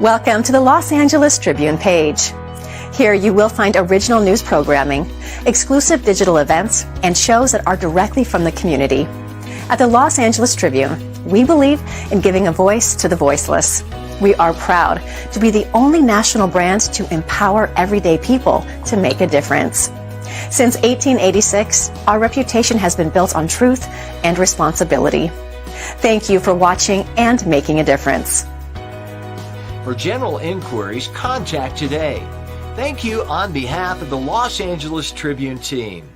Welcome to the Los Angeles Tribune page. Here you will find original news programming, exclusive digital events, and shows that are directly from the community. At the Los Angeles Tribune, we believe in giving a voice to the voiceless. We are proud to be the only national brand to empower everyday people to make a difference. Since 1886, our reputation has been built on truth and responsibility. Thank you for watching and making a difference. For general inquiries, contact today. Thank you on behalf of the Los Angeles Tribune team.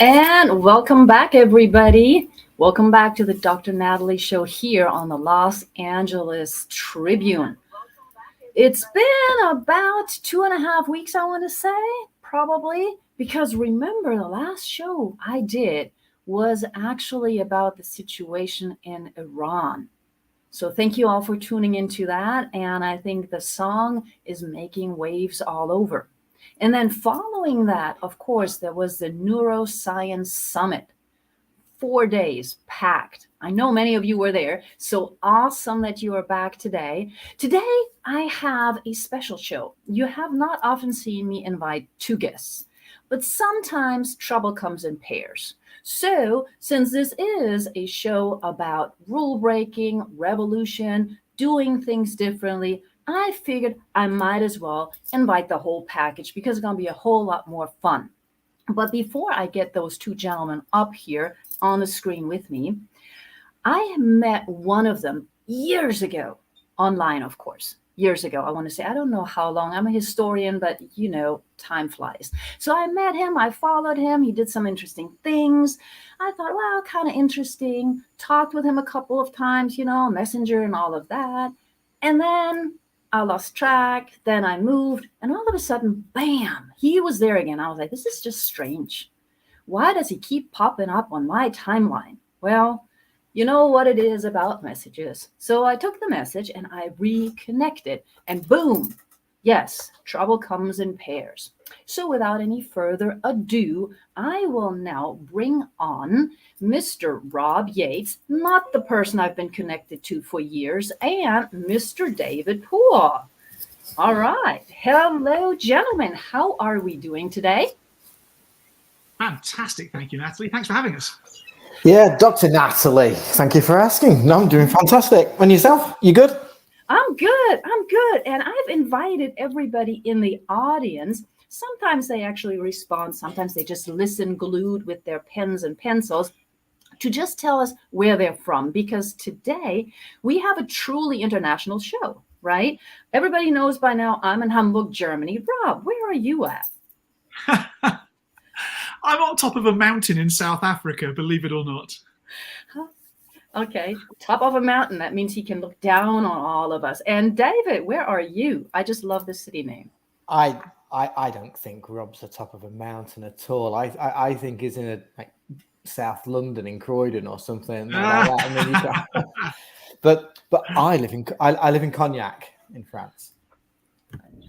And welcome back, everybody. Welcome back to the Dr. Natalie show here on the Los Angeles Tribune. It's been about 2.5 weeks, I want to say, probably, because remember the last show I did was actually about the situation in Iran. So thank you all for tuning into that. And I think the song is making waves all over. And then following that, of course, there was the Neuroscience Summit. 4 days packed. I know many of you were there. So awesome that you are back today. Today, I have a special show. You have not often seen me invite two guests, but sometimes trouble comes in pairs. So since this is a show about rule breaking, revolution, doing things differently, I figured I might as well invite the whole package because it's going to be a whole lot more fun. But before I get those two gentlemen up here on the screen with me, I met one of them years ago, online, of course. Years ago, I want to say, I don't know how long. I'm a historian, but you know, time flies. So I met him, I followed him. He did some interesting things. I thought, wow, kind of interesting. Talked with him a couple of times, you know, messenger and all of that. And then I lost track, then I moved, and all of a sudden, bam, he was there again. I was like, this is just strange. Why does he keep popping up on my timeline? Well, you know what it is about messages. So I took the message and I reconnected, and boom, yes, trouble comes in pairs. So without any further ado, I will now bring on Mr. Rob Yates, not the person I've been connected to for years, and Mr. David Poole. All right. Hello, gentlemen. How are we doing today? Fantastic. Thank you, Natalie. Thanks for having us. Yeah, Dr. Natalie, thank you for asking. No, I'm doing fantastic. And yourself? You good? I'm good. And I've invited everybody in the audience. Sometimes they actually respond. Sometimes they just listen glued with their pens and pencils to just tell us where they're from. Because today we have a truly international show, right? Everybody knows by now I'm in Hamburg, Germany. Rob, where are you at? I'm on top of a mountain in South Africa, believe it or not. Okay, top of a mountain. That means he can look down on all of us. And David, where are you? I just love the city name. I don't think Rob's the top of a mountain at all. I think he's in like South London in Croydon or something like that. I mean, but I live in Cognac in France.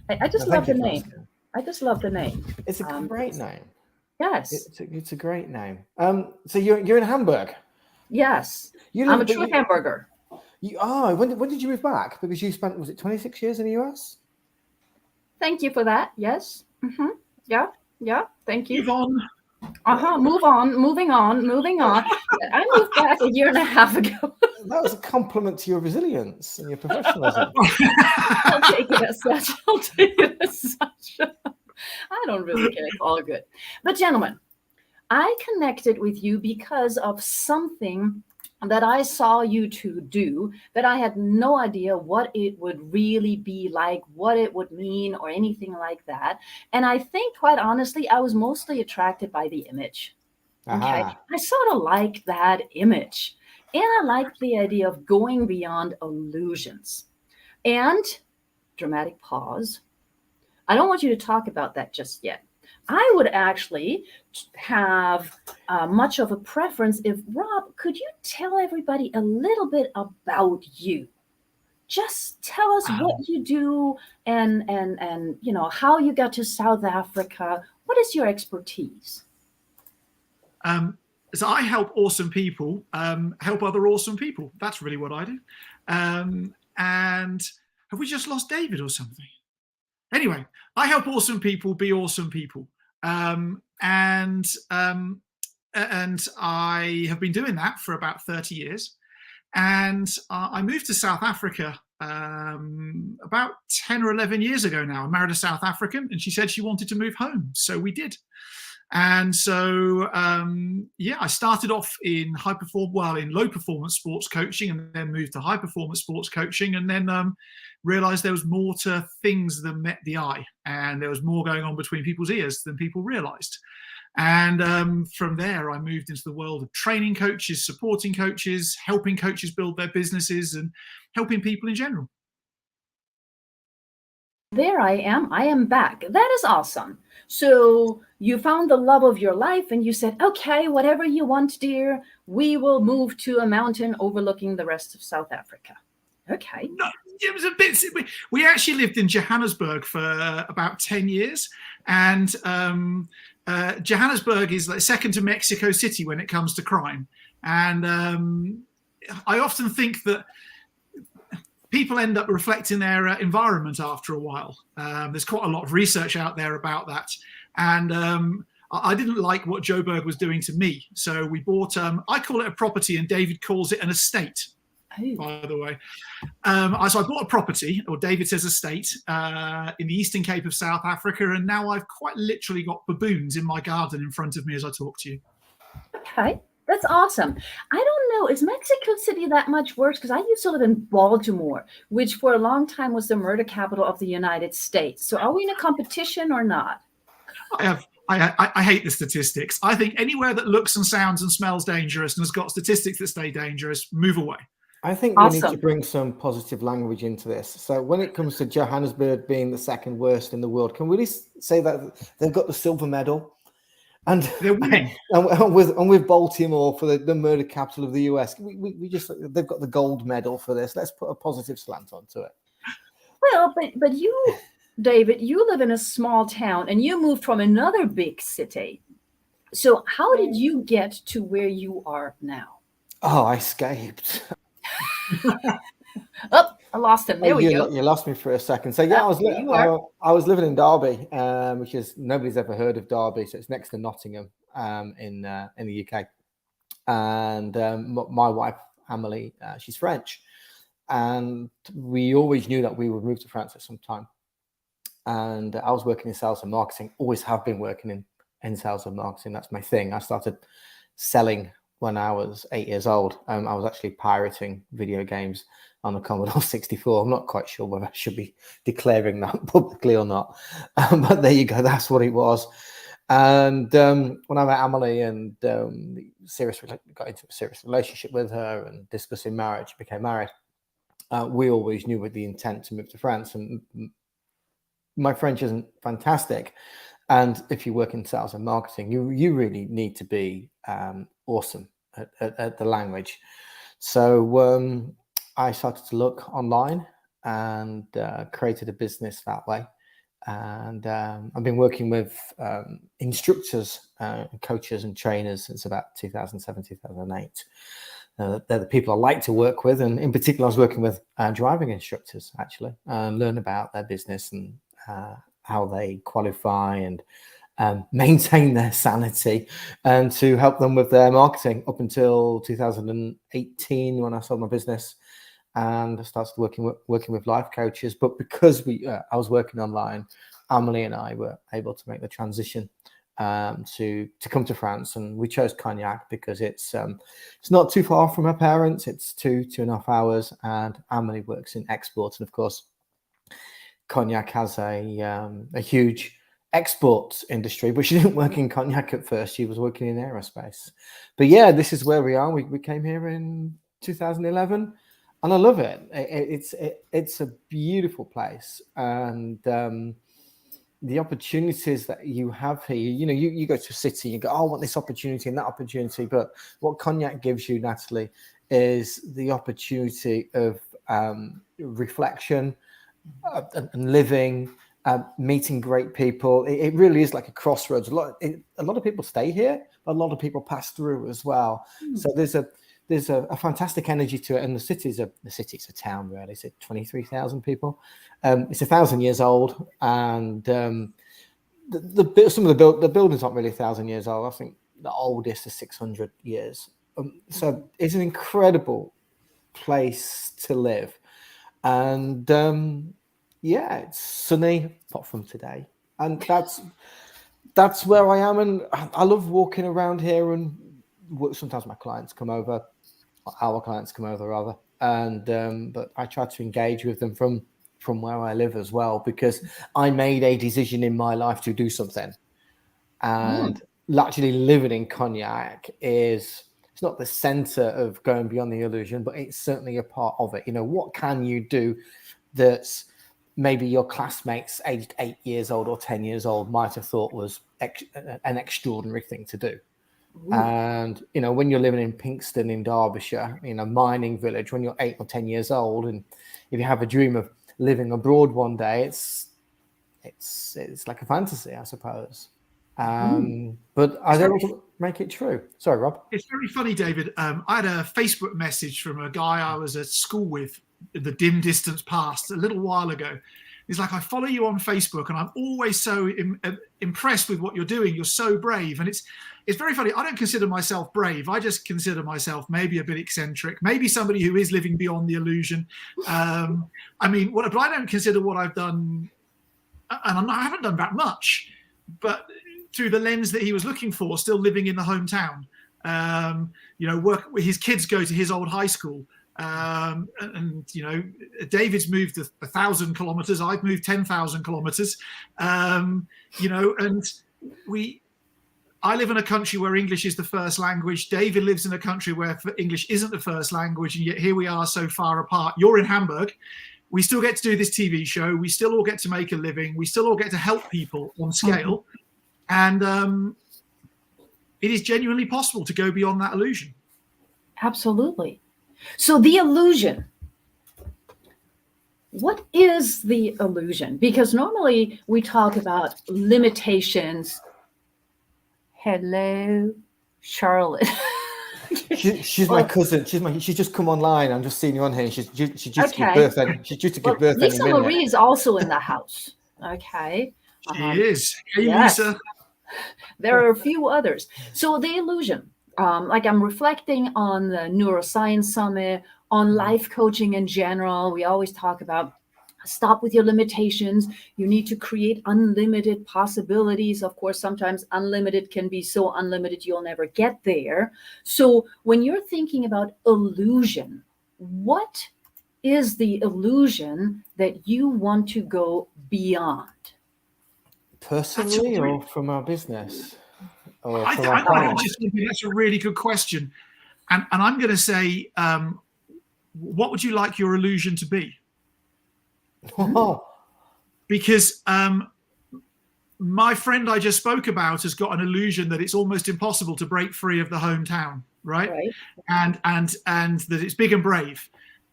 I just love the name. I just love the name. It's a great name. Yes, it's a great name. So you're in Hamburg. Yes, I'm a true hamburger. When did you move back? Because you spent, was it 26 years in the US? Thank you for that. Yes. Yeah. Yeah. Thank you. Move on. Move on. Moving on. Moving on. I moved back a year and a half ago. That was a compliment to your resilience and your professionalism. I'll take it as such. I'll take it as such. I don't really care. It's all good. But gentlemen, I connected with you because of something that I saw you two do that I had no idea what it would really be like, what it would mean, or anything like that. And I think, quite honestly, I was mostly attracted by the image. Okay. I sort of like that image. And I like the idea of going beyond illusions. And dramatic pause. I don't want you to talk about that just yet. I would actually have much of a preference if, Rob, could you tell everybody a little bit about you? Just tell us what you do and how you got to South Africa. What is your expertise? So I help awesome people help other awesome people. That's really what I do. And have we just lost David or something? Anyway, I help awesome people be awesome people. And I have been doing that for about 30 years. And I moved to South Africa about 10 or 11 years ago now. I married a South African, and she said she wanted to move home. So we did. And so, I started off in low performance sports coaching, and then moved to high performance sports coaching, and then realized there was more to things than met the eye, and there was more going on between people's ears than people realized. And from there, I moved into the world of training coaches, supporting coaches, helping coaches build their businesses, and helping people in general. There I am. I am back. That is awesome. So you found the love of your life and you said, okay, whatever you want, dear, we will move to a mountain overlooking the rest of South Africa. Okay. No, it was a bit. We actually lived in Johannesburg for about 10 years. And Johannesburg is like second to Mexico City when it comes to crime. And I often think that people end up reflecting their environment after a while. There's quite a lot of research out there about that. And I didn't like what Joburg was doing to me. So we bought, I call it a property and David calls it an estate, by the way. So I bought a property, or David says estate, in the Eastern Cape of South Africa. And now I've quite literally got baboons in my garden in front of me as I talk to you. Okay. That's awesome. I don't know, is Mexico City that much worse? Because I used to live in Baltimore, which for a long time was the murder capital of the United States. So are we in a competition or not? I hate the statistics. I think anywhere that looks and sounds and smells dangerous and has got statistics that stay dangerous, move away. I think we need to bring some positive language into this. So when it comes to Johannesburg being the second worst in the world, can we really say that they've got the silver medal? And they're winning. And with Baltimore for the murder capital of the US, we just, they've got the gold medal for this. Let's put a positive slant onto it. Well, but you, David, you live in a small town and you moved from another big city. So how did you get to where you are now? Oh, I escaped. Oh, I lost him. There we go. You lost me for a second. So yeah, I was living in Derby, which is, nobody's ever heard of Derby. So it's next to Nottingham in the UK. And my wife, Emily, she's French. And we always knew that we would move to France at some time. And I was working in sales and marketing, always have been working in sales and marketing. That's my thing. I started selling when I was 8 years old. I was actually pirating video games on the Commodore 64. I'm not quite sure whether I should be declaring that publicly or not. But there you go. That's what it was. And when I met Emily and got into a serious relationship with her and discussing marriage, became married, we always knew with the intent to move to France. And my French isn't fantastic. And if you work in sales and marketing, you really need to be awesome at the language. So I started to look online and created a business that way. And I've been working with instructors, coaches and trainers since about 2007, 2008. they're the people I like to work with. And in particular, I was working with driving instructors, actually, and learn about their business and how they qualify and maintain their sanity, and to help them with their marketing up until 2018 when I sold my business and I started working with life coaches. But because I was working online, Emily and I were able to make the transition to come to France, and we chose Cognac because it's not too far from her parents. It's 2.5 hours, and Emily works in exports, and of course, Cognac has a huge export industry, but she didn't work in Cognac at first. She was working in aerospace. But yeah, this is where we are. We came here in 2011, and I love it. It's a beautiful place, and the opportunities that you have here. You go to a city, you go, oh, I want this opportunity and that opportunity. But what Cognac gives you, Natalie, is the opportunity of reflection and living. Meeting great people. It really is like a crossroads. A lot of people stay here, but a lot of people pass through as well. So there's a fantastic energy to it. And the city's a town, really. It's 23,000 people. It's 1,000 years old, and some of the buildings aren't really 1,000 years old. I think the oldest is 600 years. So it's an incredible place to live, and yeah, it's sunny apart from today, and that's where I am. And I love walking around here. And sometimes my clients come over, or our clients come over rather, and but I try to engage with them from where I live as well, because I made a decision in my life to do something, and actually living in Cognac it's not the center of going beyond the illusion, but it's certainly a part of it. What can you do that's maybe your classmates aged 8 years old or 10 years old might have thought was an extraordinary thing to do? Ooh. And, when you're living in Pinxton in Derbyshire, in a mining village, when you're 8 or 10 years old, and if you have a dream of living abroad one day, it's like a fantasy, I suppose. But I was able to make it true. Sorry, Rob. It's very funny, David. I had a Facebook message from a guy I was at school with in the dim distance past a little while ago. He's like, I follow you on Facebook, and I'm always so impressed with what you're doing. You're so brave. And it's very funny. I don't consider myself brave. I just consider myself maybe a bit eccentric, maybe somebody who is living beyond the illusion. But I don't consider what I've done, and I haven't done that much, but through the lens that he was looking for, still living in the hometown. His kids go to his old high school. And David's moved 1,000 kilometers. I've moved 10,000 kilometers. And I live in a country where English is the first language. David lives in a country where English isn't the first language, and yet here we are so far apart. You're in Hamburg. We still get to do this TV show. We still all get to make a living. We still all get to help people on scale. And it is genuinely possible to go beyond that illusion. Absolutely. So the illusion, what is the illusion? Because normally we talk about limitations. Hello, Charlotte. She's my cousin. She's just come online. I'm just seeing you on here. She's due to give birth. She's due to give birth. Lisa Marie is also in the house. Okay. She is. Hey, yes. Lisa. There are a few others. So the illusion. I'm reflecting on the Neuroscience Summit, on life coaching in general. We always talk about stop with your limitations. You need to create unlimited possibilities. Of course, sometimes unlimited can be so unlimited you'll never get there. So when you're thinking about illusion, what is the illusion that you want to go beyond? Personally, or from our business? That's a really good question. And I'm going to say, what would you like your illusion to be? Because my friend I just spoke about has got an illusion that it's almost impossible to break free of the hometown, right? And that it's big and brave.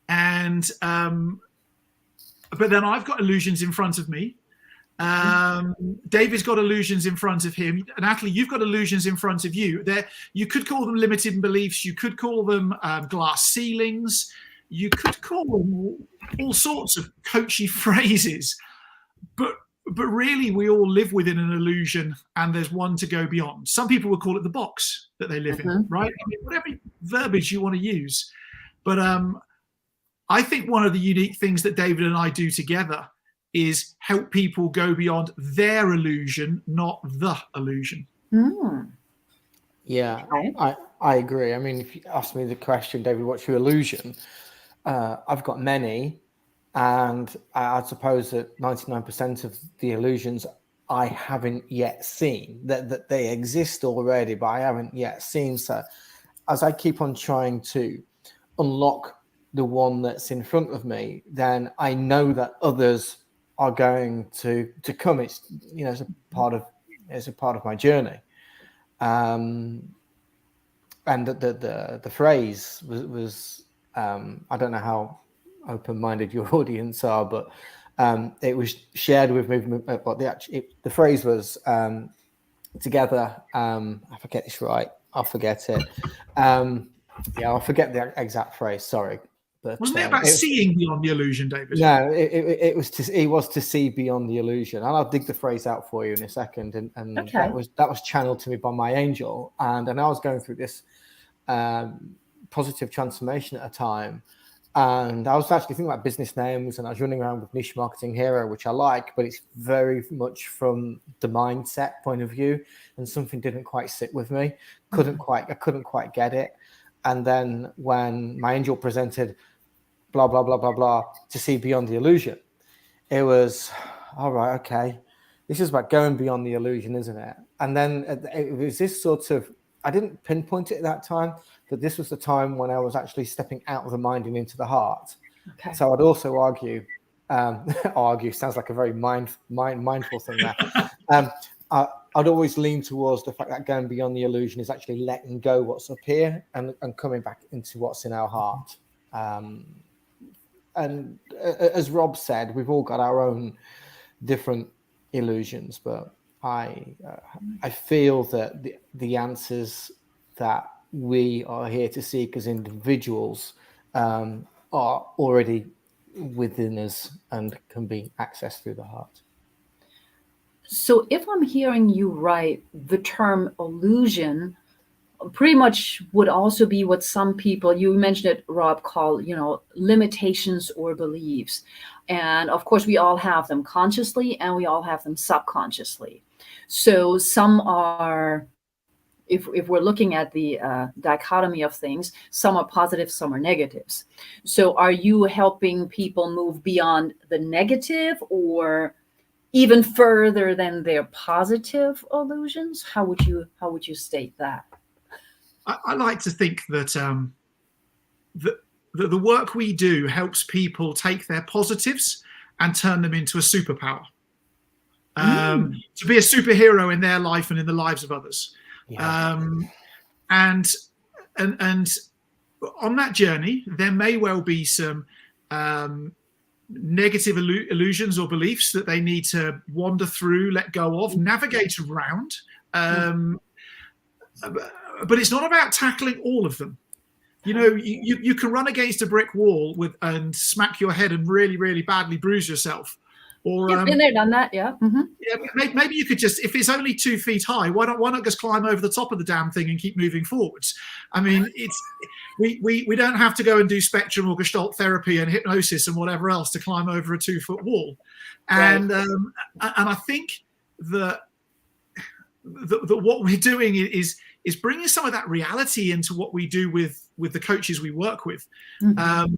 And but then I've got illusions in front of me. David's got illusions in front of him. Natalie, you've got illusions in front of you. You could call them limiting beliefs. You could call them glass ceilings. You could call them all sorts of coachy phrases. But really, we all live within an illusion, and there's one to go beyond. Some people would call it the box that they live in, right? I mean, whatever verbiage you want to use. But I think one of the unique things that David and I do together is help people go beyond their illusion, not the illusion. Yeah, I agree. I mean, if you ask me the question, David, what's your illusion? I've got many, and I suppose that 99% of the illusions I haven't yet seen, that they exist already, but I haven't yet seen. So as I keep on trying to unlock the one that's in front of me, then I know that others are going to come. It's, you know, it's a part of my journey. And the phrase was I don't know how open-minded your audience are, but it was shared with me. But the phrase was together. I forget this right. I'll forget it. I'll forget the exact phrase. Sorry. But, wasn't it about seeing beyond the illusion, David? No, it was to see beyond the illusion, and I'll dig the phrase out for you in a second. And okay. that was channeled to me by my angel, and I was going through this positive transformation at a time, and I was actually thinking about business names, and I was running around with Niche Marketing Hero, which I like, but it's very much from the mindset point of view, and something didn't quite sit with me. I couldn't quite get it. And then when my angel presented blah, blah, blah, blah, blah, to see beyond the illusion, it was, all right, okay, this is about going beyond the illusion, isn't it? And then it was this sort of, I didn't pinpoint it at that time, but this was the time when I was actually stepping out of the mind and into the heart. Okay. So I'd also argue sounds like a very mindful thing there. I'd always lean towards the fact that going beyond the illusion is actually letting go what's up here and coming back into what's in our heart. And as Rob said, we've all got our own different illusions, but I feel that the answers that we are here to seek as individuals are already within us and can be accessed through the heart. So if I'm hearing you right, the term illusion pretty much would also be what some people, you mentioned it, Rob, call, limitations or beliefs. And of course, we all have them consciously and we all have them subconsciously. So some are, if we're looking at the dichotomy of things, some are positive, some are negatives. So are you helping people move beyond the negative or even further than their positive illusions? How would you state that? I like to think that the work we do helps people take their positives and turn them into a superpower. To be a superhero in their life and in the lives of others. Yeah. And on that journey, there may well be some negative illusions or beliefs that they need to wander through, let go of, navigate around. But it's not about tackling all of them. You can run against a brick wall and smack your head and really, really badly bruise yourself. Or been there, done that, yeah. Mm-hmm. Yeah, maybe you could just, if it's only 2 feet high, why not just climb over the top of the damn thing and keep moving forwards? I mean, we don't have to go and do spectrum or gestalt therapy and hypnosis and whatever else to climb over a 2-foot wall. And right. And I think that what we're doing is bringing some of that reality into what we do with the coaches we work with. Mm-hmm.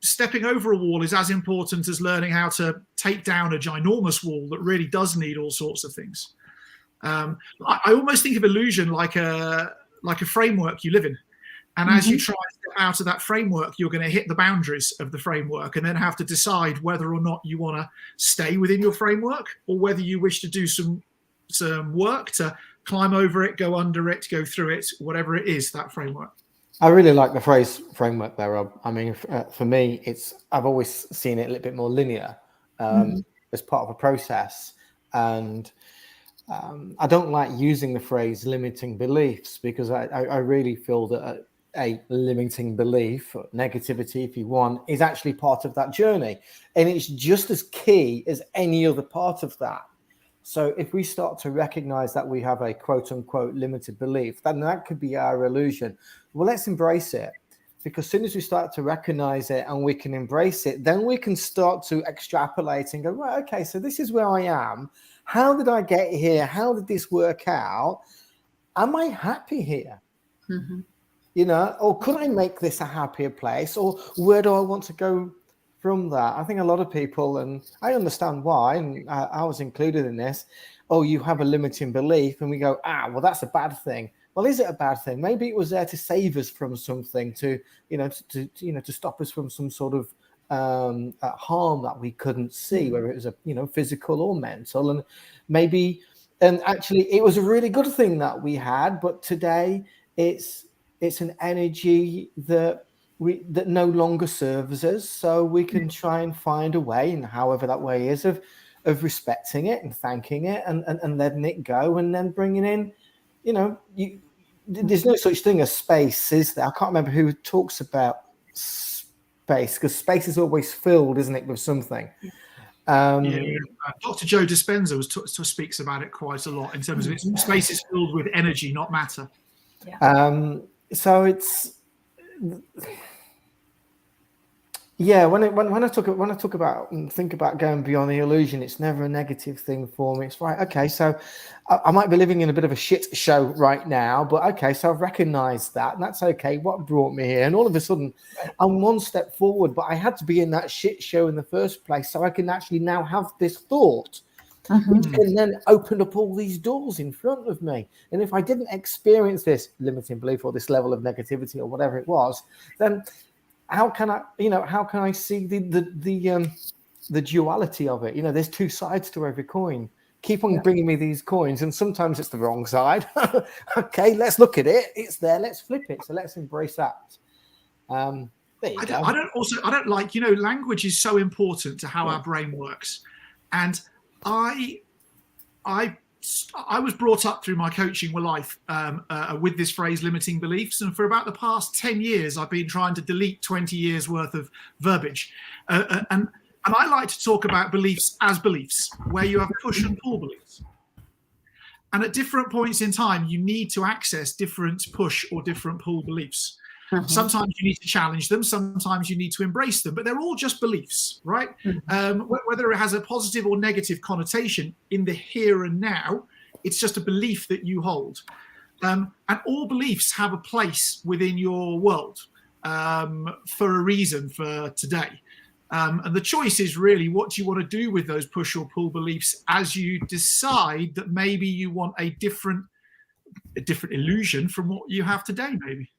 Stepping over a wall is as important as learning how to take down a ginormous wall that really does need all sorts of things. I almost think of illusion like a framework you live in. And as you try to get out of that framework, you're going to hit the boundaries of the framework and then have to decide whether or not you want to stay within your framework or whether you wish to do some work to climb over it, go under it, go through it, whatever it is, that framework. I really like the phrase framework there, Rob. I mean, for me, I've always seen it a little bit more linear. as part of a process. And I don't like using the phrase limiting beliefs, because I really feel that a limiting belief, or negativity if you want, is actually part of that journey. And it's just as key as any other part of that. So if we start to recognize that we have a quote unquote limited belief, then that could be our illusion. Well, let's embrace it. Because as soon as we start to recognize it and we can embrace it, then we can start to extrapolate and go, right, okay, so this is where I am. How did I get here? How did this work out? Am I happy here? Mm-hmm. You know, or could I make this a happier place? Or where do I want to go from that? I think a lot of people, and I understand why, and I was included in this, oh, you have a limiting belief, and we go, well, that's a bad thing. Well, is it a bad thing? Maybe it was there to save us from something, to stop us from some sort of harm that we couldn't see, whether it was physical or mental. And maybe, and actually, it was a really good thing that we had, but today it's an energy that no longer serves us. So we can try and find a way, and however that way is, of respecting it and thanking it and letting it go, and then bringing in, there's no such thing as space, is there? I can't remember who talks about space, because space is always filled, isn't it, with something. Dr. Joe Dispenza speaks about it quite a lot in terms of space is filled with energy, not matter. Yeah. So it's when I talk about and think about going beyond the illusion, it's never a negative thing for me. It's right, okay, so I might be living in a bit of a shit show right now, but okay, so I've recognized that, and that's okay. What brought me here? And all of a sudden I'm one step forward, but I had to be in that shit show in the first place, so I can actually now have this thought, which can then open up all these doors in front of me. And if I didn't experience this limiting belief or this level of negativity or whatever it was, then how can I see the duality of it? There's two sides to every coin. Keep on bringing me these coins, and sometimes it's the wrong side. Okay, let's look at it. It's there. Let's flip it. So let's embrace that. There you go. I don't like, language is so important to how our brain works. And I was brought up through my coaching life with this phrase limiting beliefs, and for about the past 10 years I've been trying to delete 20 years worth of verbiage, and I like to talk about beliefs as beliefs, where you have push and pull beliefs, and at different points in time you need to access different push or different pull beliefs. Sometimes you need to challenge them, sometimes you need to embrace them, but they're all just beliefs, right? Whether it has a positive or negative connotation in the here and now, it's just a belief that you hold. And all beliefs have a place within your world for a reason for today. And the choice is really, what do you want to do with those push or pull beliefs as you decide that maybe you want a different illusion from what you have today, maybe.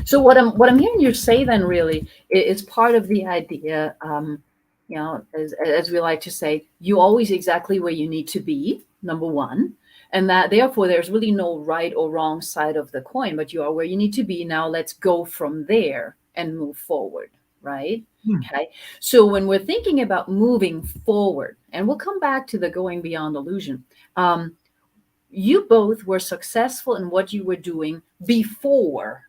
So what I'm hearing you say then really is part of the idea, as we like to say, you always exactly where you need to be, number one, and that therefore there's really no right or wrong side of the coin, but you are where you need to be. Now let's go from there and move forward, right? Okay. So when we're thinking about moving forward, and we'll come back to the going beyond illusion, you both were successful in what you were doing before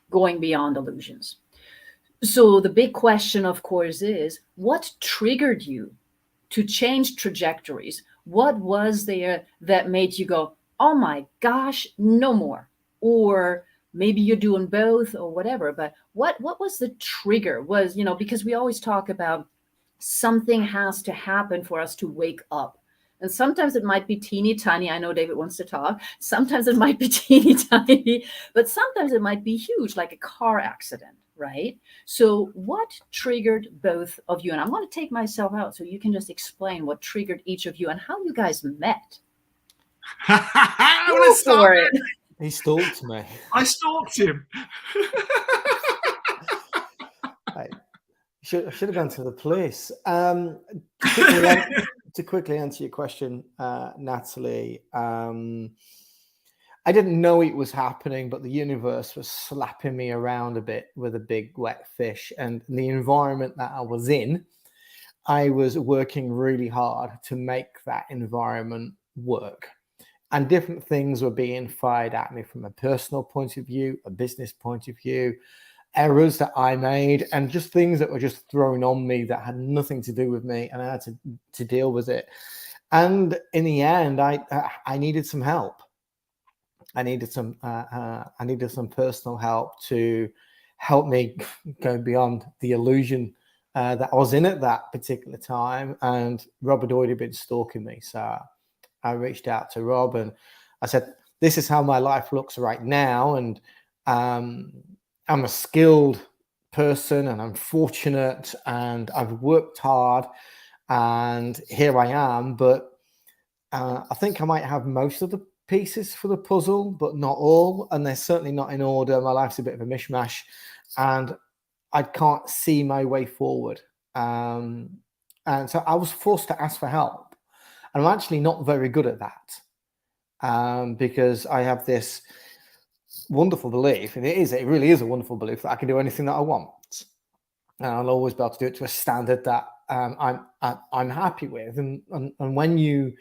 going beyond illusions. So the big question, of course, is what triggered you to change trajectories? What was there that made you go, oh my gosh, no more? Or maybe you're doing both or whatever, but what was the trigger? Was, because we always talk about something has to happen for us to wake up. And sometimes it might be teeny tiny. I know David wants to talk. Sometimes it might be teeny tiny, but sometimes it might be huge, like a car accident, right? So what triggered both of you? And I'm going to take myself out so you can just explain what triggered each of you and how you guys met. Go for it. He stalked me. I stalked him. I should have gone to the police. To quickly answer your question, Natalie, I didn't know it was happening, but the universe was slapping me around a bit with a big wet fish, and the environment that I was in I was working really hard to make that environment work. And different things were being fired at me from a personal point of view, a business point of view, errors that I made, and just things that were just thrown on me that had nothing to do with me, and I had to deal with it. And in the end, I needed some help. I needed some personal help to help me go beyond the illusion that I was in at that particular time. And Rob had already been stalking me, so I reached out to Rob and I said, "This is how my life looks right now, and I'm a skilled person, and I'm fortunate, and I've worked hard, and here I am. But I think I might have most of the pieces for the puzzle, but not all, and they're certainly not in order. My life's a bit of a mishmash, and I can't see my way forward." And so I was forced to ask for help. And I'm actually not very good at that, because I have this wonderful belief, and it really is a wonderful belief, that I can do anything that I want, and I'll always be able to do it to a standard that I'm happy with. And when you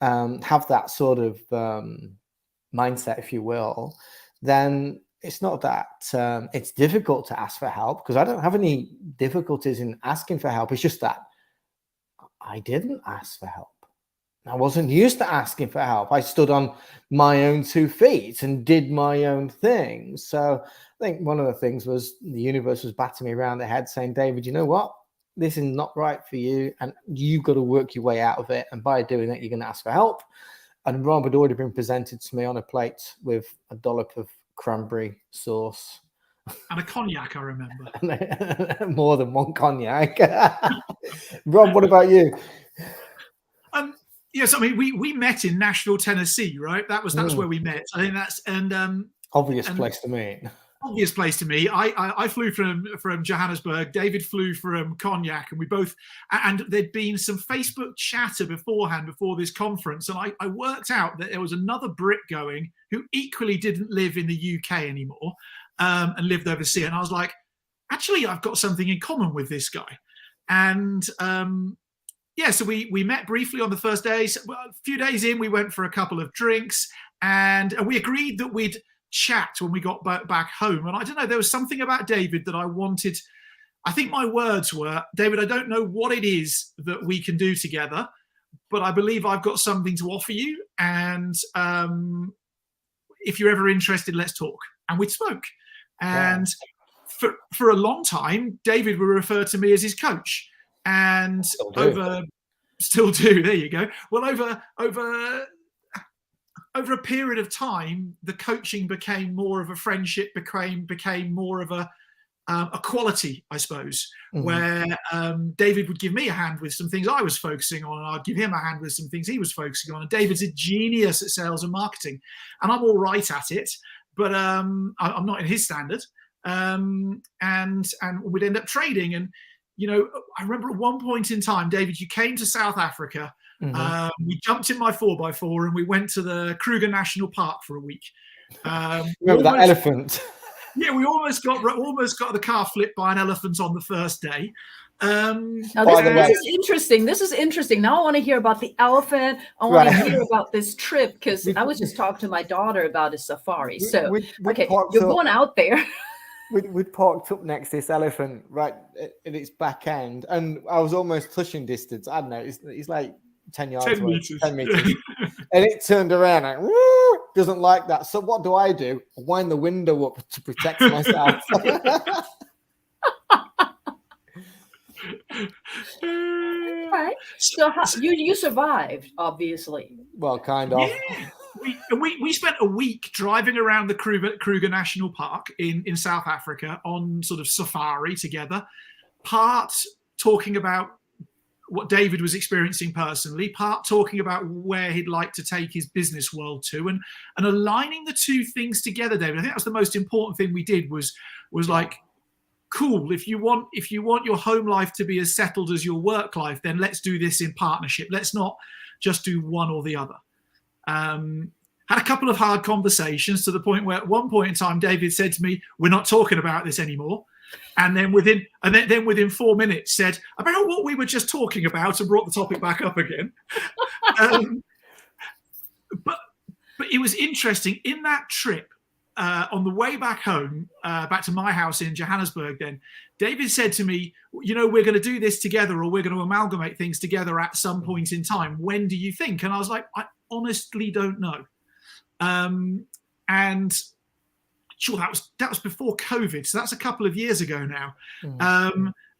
have that sort of mindset, if you will, then it's not that it's difficult to ask for help, because I don't have any difficulties in asking for help. It's just that I didn't ask for help. I wasn't used to asking for help. I stood on my own 2 feet and did my own thing. So I think one of the things was the universe was batting me around the head saying, "David, you know what? This is not right for you, and you've got to work your way out of it. And by doing that, you're going to ask for help." And Rob had already been presented to me on a plate with a dollop of cranberry sauce. And a cognac, I remember. More than one cognac. Rob, what about you? Yes, I mean we met in Nashville, Tennessee, right? That's where we met. I think that's obvious place to meet. Obvious place to me. I flew from Johannesburg. David flew from Cognac, and we both. And there'd been some Facebook chatter beforehand, before this conference, and I worked out that there was another Brit going who equally didn't live in the UK anymore, and lived overseas. And I was like, actually, I've got something in common with this guy, and. Yeah, so we met briefly on the first day. So, a few days in, we went for a couple of drinks, and we agreed that we'd chat when we got back home. And I don't know, there was something about David that I wanted. I think my words were, "David, I don't know what it is that we can do together, but I believe I've got something to offer you. And if you're ever interested, let's talk." And we spoke. And for a long time, David would refer to me as his coach. And still do. There you go. Well, over a period of time, the coaching became more of a friendship, became more of a quality, I suppose, where David would give me a hand with some things I was focusing on, and I'd give him a hand with some things he was focusing on. And David's a genius at sales and marketing, and I'm all right at it, but I'm not in his standard. And we'd end up trading. And I remember at one point in time, David, you came to South Africa. We jumped in my 4x4 and we went to the Kruger National Park for a week. Remember that elephant? Yeah, we almost got the car flipped by an elephant on the first day. Now this is interesting. This is interesting. Now I want to hear about the elephant. I want to hear about this trip, because I was just talking to my daughter about a safari. So you're going out there. We'd parked up next to this elephant right at its back end, and I was almost touching distance. I don't know, it's like 10 yards 10 away, meters. 10 meters. And it turned around and doesn't like that. So what do? I wind the window up to protect myself. Right. So you survived, obviously. Well, kind of. Yeah. We spent a week driving around the Kruger National Park in South Africa on sort of safari together, part talking about what David was experiencing personally, part talking about where he'd like to take his business world to, and aligning the two things together, David. I think that was the most important thing we did was like, cool, if you want your home life to be as settled as your work life, then let's do this in partnership. Let's not just do one or the other. Had a couple of hard conversations, to the point where at one point in time, David said to me, "We're not talking about this anymore." And then within 4 minutes said about what we were just talking about and brought the topic back up again. But it was interesting in that trip. On the way back home, back to my house in Johannesburg, then David said to me, "You know, we're going to do this together, or we're going to amalgamate things together at some point in time. When do you think?" And I was like, "I honestly don't know." And sure, that was before COVID, so that's a couple of years ago now.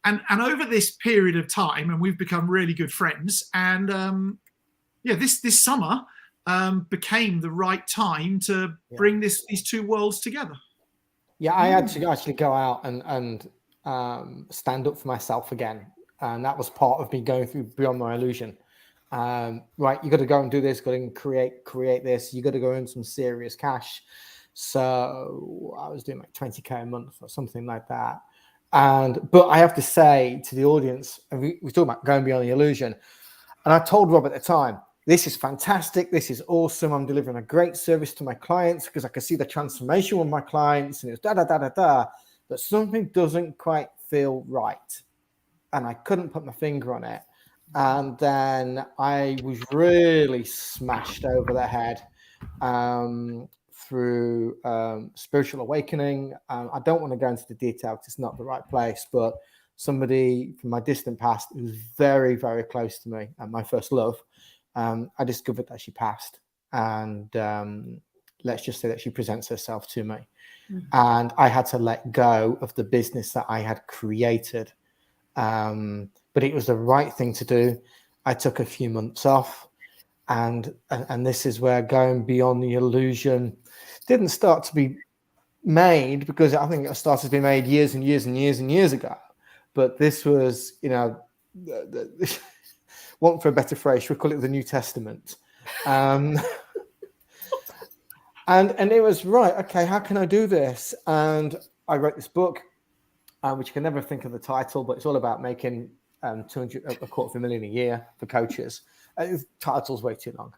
And over this period of time, and we've become really good friends. And this summer became the right time to bring these two worlds together. Yeah, I had to actually go out and stand up for myself again, and that was part of me going through Beyond My Illusion. Right, you got to go and do this, got to create this. You got to go earn some serious cash. So I was doing like 20K a month or something like that. But I have to say to the audience, and we talk about going beyond the illusion, and I told Rob at the time, this is fantastic. This is awesome. I'm delivering a great service to my clients because I can see the transformation with my clients, and it's but something doesn't quite feel right. And I couldn't put my finger on it. And then I was really smashed over the head through spiritual awakening. I don't want to go into the detail because it's not the right place, but somebody from my distant past who was very, very close to me and my first love, I discovered that she passed. And let's just say that she presents herself to me. And I had to let go of the business that I had created. But it was the right thing to do. I took a few months off, and this is where going beyond the illusion didn't start to be made, because I think it started to be made years and years and years and years ago. But this was, want for a better phrase, we call it the New Testament. And it was right. Okay, how can I do this? And I wrote this book, which I can never think of the title, but it's all about making $250,000 a year for coaches. The title's way too long.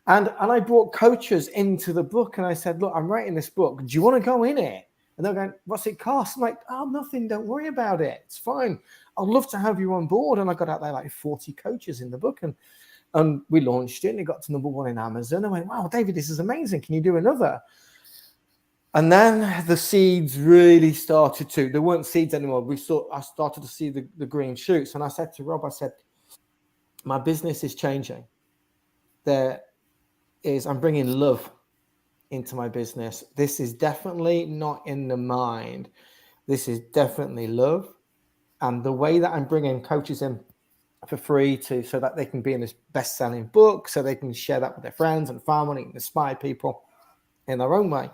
And I brought coaches into the book, and I said, look, I'm writing this book. Do you want to go in it? And they're going, what's it cost? I'm like, oh, nothing. Don't worry about it. It's fine. I'd love to have you on board. And I got out there like 40 coaches in the book, and we launched it, and it got to #1 in Amazon. I went, wow, David, this is amazing. Can you do another? And then the seeds really started to, there weren't seeds anymore. I started to see the green shoots. And I said to Rob, my business is changing. I'm bringing love into my business. This is definitely not in the mind. This is definitely love. And the way that I'm bringing coaches in for free so that they can be in this best-selling book, so they can share that with their friends and family and inspire people in their own way.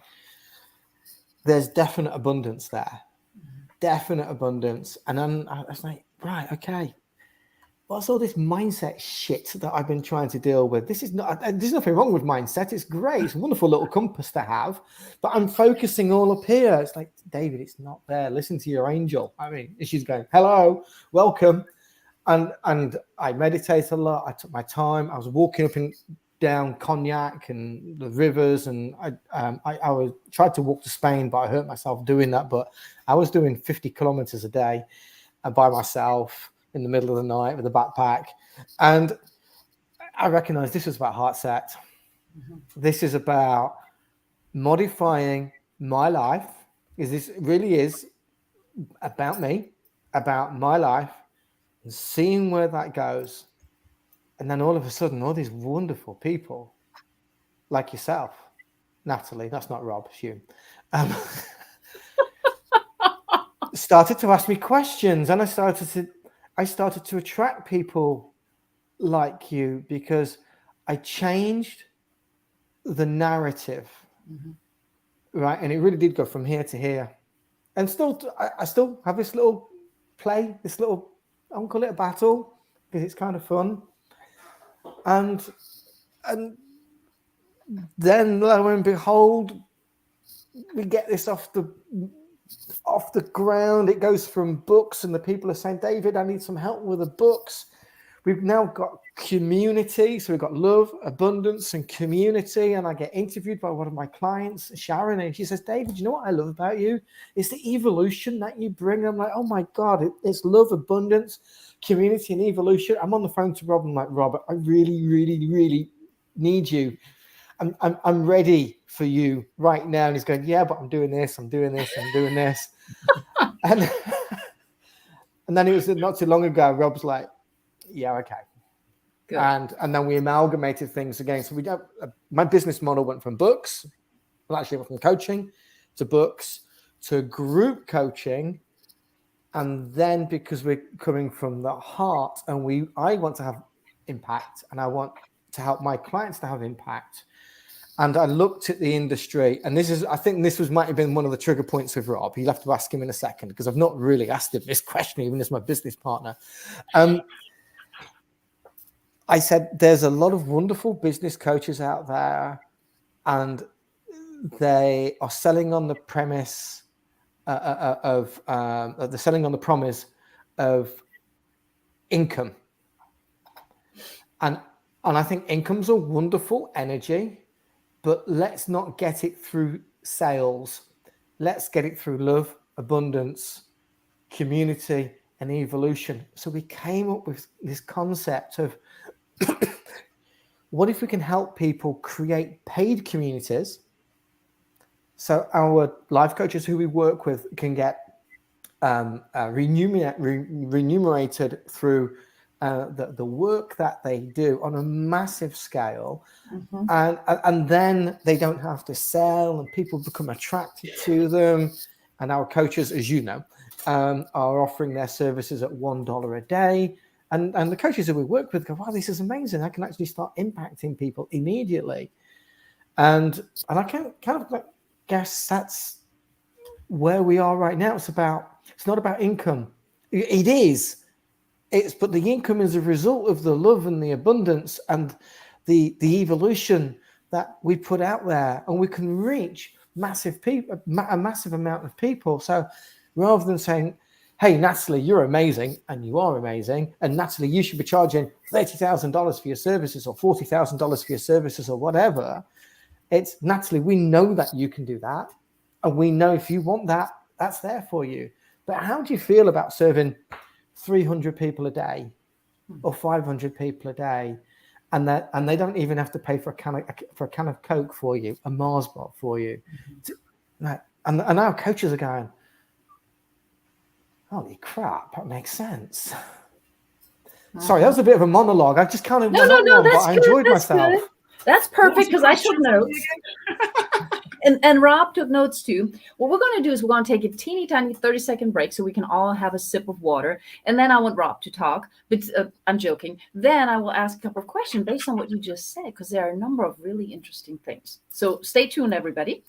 There's definite abundance there. Definite abundance. And then I was like, right, okay. What's all this mindset shit that I've been trying to deal with? There's nothing wrong with mindset. It's great. It's a wonderful little compass to have. But I'm focusing all up here. It's like, David, it's not there. Listen to your angel. I mean, she's going, hello, welcome. And I meditate a lot. I took my time. I was walking up and down Cognac and the rivers, and I tried to walk to Spain, but I hurt myself doing that. But I was doing 50 kilometers a day by myself in the middle of the night with a backpack. And I recognized this was about heart set. This is about modifying my life. This really is about me, about my life, and seeing where that goes. And then all of a sudden, all these wonderful people like yourself, Natalie, that's not Rob, it's you, started to ask me questions. And I started to attract people like you because I changed the narrative, right? And it really did go from here to here. And I still have this little play, I won't call it a battle because it's kind of fun. And then lo and behold, we get this off the ground. It goes from books, and the people are saying, David, I need some help with the books. we've now got community. So we've got love, abundance, and community. And I get interviewed by one of my clients, Sharon, and she says, David, you know what I love about you? It's the evolution that you bring. I'm like, oh my God, it's love, abundance, community, and evolution. I'm on the phone to Rob. I'm like, Rob, I really, really, really need you. I'm ready for you right now. And he's going, yeah, but I'm doing this, I'm doing this, I'm doing this. And then it was not too long ago, Rob's like, yeah, okay. Good. And then we amalgamated things again. So my business model went from books, well, actually went from coaching to books to group coaching. And then because we're coming from the heart and I want to have impact and I want to help my clients to have impact. And I looked at the industry, and I think this might have been one of the trigger points with Rob. You'll have to ask him in a second because I've not really asked him this question, even as my business partner. I said, there's a lot of wonderful business coaches out there, and they are selling on the premise they're selling on the promise of income. And I think income's a wonderful energy. But let's not get it through sales. Let's get it through love, abundance, community, and evolution. So we came up with this concept of what if we can help people create paid communities? So our life coaches who we work with can get remunerated through the work that they do on a massive scale. And then they don't have to sell and people become attracted to them. And our coaches, as you know, are offering their services at $1 a day. And the coaches that we work with go, wow, this is amazing. I can actually start impacting people immediately. And I kind of guess that's where we are right now. It's not about income. It is. But the income is a result of the love and the abundance and the evolution that we put out there, and we can reach massive people, a massive amount of people. So rather than saying, hey, Natalie, you're amazing, and you are amazing, and Natalie, you should be charging $30,000 for your services or $40,000 for your services or whatever, it's Natalie, we know that you can do that, and we know if you want that, that's there for you. But how do you feel about serving 300 people a day or 500 people a day, and they don't even have to pay for a can of Coke for you, a Mars bar for you? And our coaches are going, holy crap, that makes sense. Sorry, that was a bit of a monologue. I just kind of no, that's but I enjoyed good. myself. Good. That's perfect because I took notes. And Rob took notes too. What we're going to do is we're going to take a teeny tiny 30-second break so we can all have a sip of water. And then I want Rob to talk, but I'm joking. Then I will ask a couple of questions based on what you just said, because there are a number of really interesting things. So stay tuned, everybody.